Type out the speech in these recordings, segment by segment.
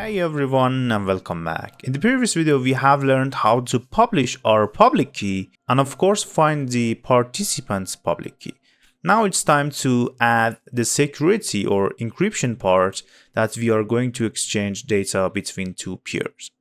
Hey everyone and welcome back. In the previous video we have learned how to publish our public key and of course find the participant's public key. Now it's time to add the security or encryption part that we are going to exchange data between two peers.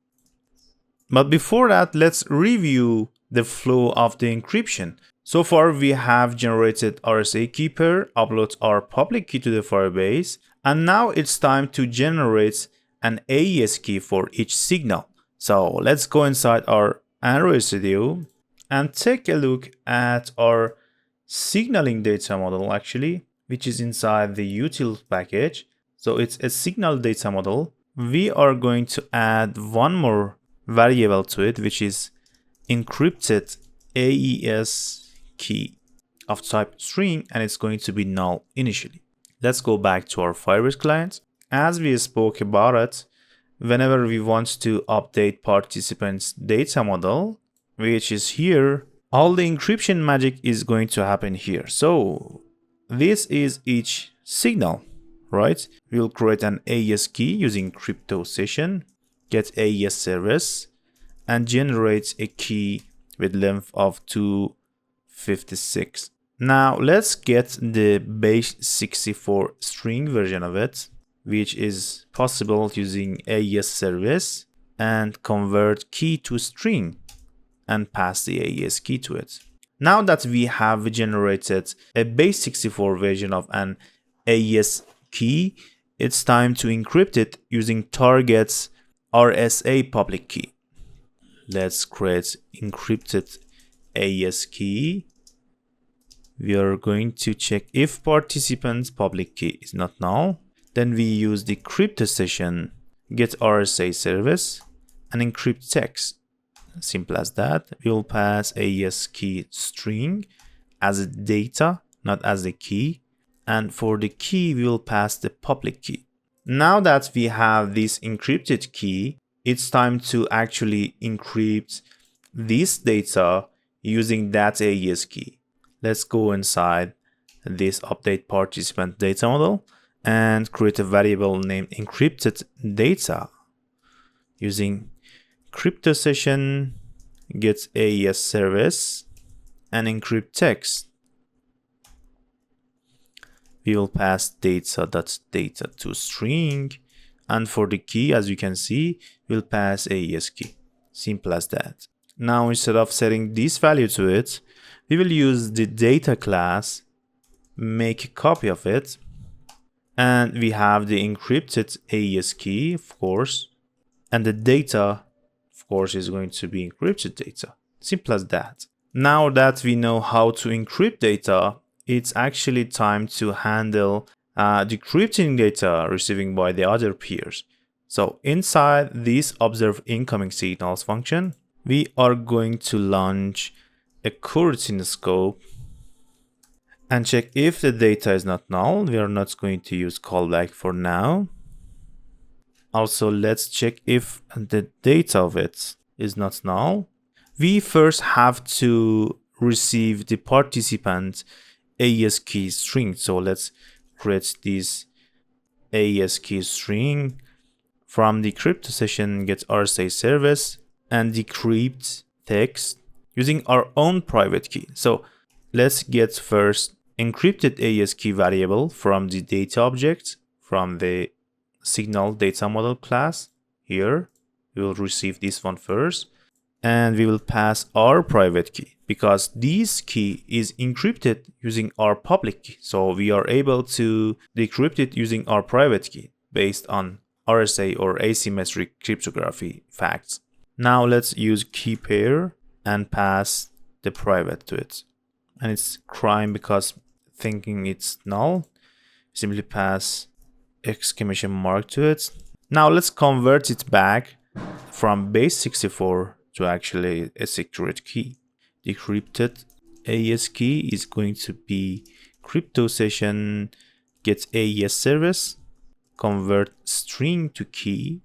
But before that, let's review the flow of the encryption. So far we have generated RSA key pair, upload our public key to the Firebase, and now it's time to generate an AES key for each signal. So let's go inside our Android Studio and take a look at our signaling data model actually, which is inside the utils package. So it's a signal data model. We are going to add one more variable to it, which is encrypted AES key of type string, and it's going to be null initially. Let's go back to our Firebase client. As we spoke about it, whenever we want to update participants' data model, which is here, all the encryption magic is going to happen here. So this is each signal, right? We'll create an AES key using crypto session, get AES service, and generate a key with length of 256. Now let's get the base 64 string version of it, which is possible using AES service, and convert key to string and pass the AES key to it. Now that we have generated a base 64 version of an AES key, it's time to encrypt it using target's RSA public key. Let's create encrypted AES key. We are going to check if participant's public key is not null. Then we use the crypto session, get RSA service, and encrypt text. Simple as that. We will pass AES key string as a data, not as the key. And for the key, we will pass the public key. Now that we have this encrypted key, it's time to actually encrypt this data using that AES key. Let's go inside this update participant data model and create a variable named encryptedData using crypto session, get AES service, and encrypt text. We will pass data.data to string, and for the key, as you can see, we'll pass AES key. Simple as that. Now instead of setting this value to it, we will use the data class, make a copy of it, and we have the encrypted AES key, of course, and the data, of course, is going to be encrypted data. Simple as that. Now that we know how to encrypt data, it's actually time to handle decrypting data receiving by the other peers. So inside this observeIncomingSignals function, we are going to launch a coroutine scope and check if the data is not null. We are not going to use callback for now. Also, let's check if the data of it is not null. We first have to receive the participant AES key string. So let's create this AES key string from the crypto session, get RSA service, and decrypt text using our own private key. So let's get first encrypted AES key variable from the data object from the SignalDataModel class. Here we will receive this one first, and we will pass our private key because this key is encrypted using our public key. So we are able to decrypt it using our private key based on RSA or asymmetric cryptography facts. Now let's use key pair and pass the private to it. And it's crime because thinking it's null. Simply pass exclamation mark to it. Now let's convert it back from base 64 to actually a secret key. Decrypted AES key is going to be crypto session, get AES service, convert string to key,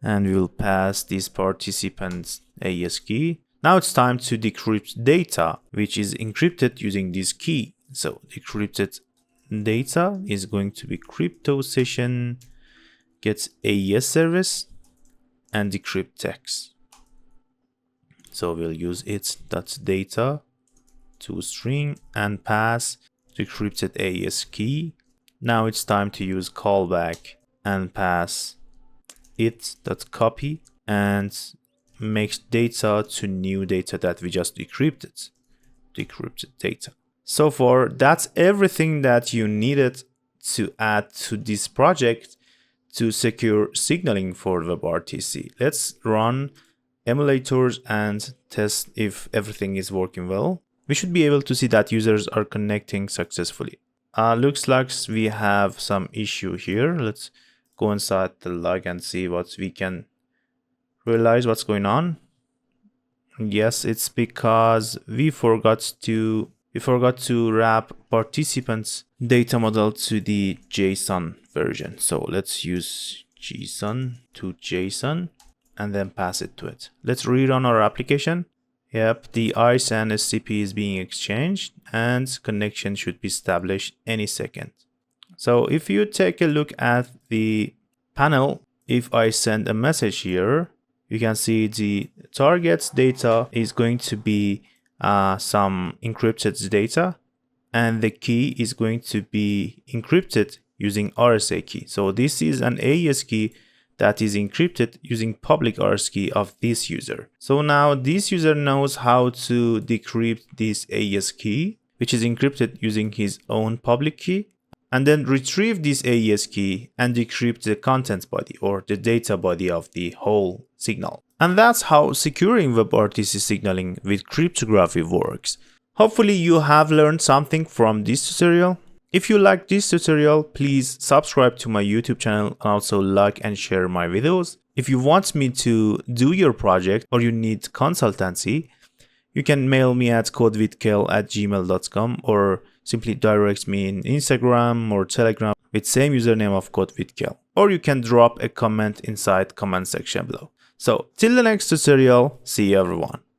and we will pass this participant's AES key. Now it's time to decrypt data, which is encrypted using this key. So decrypted data is going to be crypto session, get AES service and decrypt text. So we'll use it.data to string and pass decrypted AES key. Now it's time to use callback and pass it.copy and make data to new data that we just decrypted, decrypted data. So far, that's everything that you needed to add to this project to secure signaling for WebRTC. Let's run emulators and test if everything is working well. We should be able to see that users are connecting successfully. Looks like we have some issue here. Let's go inside the log and see what we can realize what's going on. Yes, it's because we forgot to wrap participants data model to the JSON version. So let's use Gson.toJson and then pass it to it. Let's rerun our application. Yep, the ICE and SCP is being exchanged and connection should be established any second. So if you take a look at the panel, if I send a message here, you can see the target's data is going to be some encrypted data, and the key is going to be encrypted using RSA key. So this is an AES key that is encrypted using public RSA key of this user. So now this user knows how to decrypt this AES key, which is encrypted using his own public key, and then retrieve this AES key and decrypt the contents body or the data body of the whole signal. And that's how securing WebRTC signaling with cryptography works. Hopefully you have learned something from this tutorial. If you like this tutorial, please subscribe to my YouTube channel and also like and share my videos. If you want me to do your project or you need consultancy, you can mail me at CodeWithKael@gmail.com or simply direct me in Instagram or Telegram with same username of CodeWithKael. Or you can drop a comment inside comment section below. So till the next tutorial, see you everyone.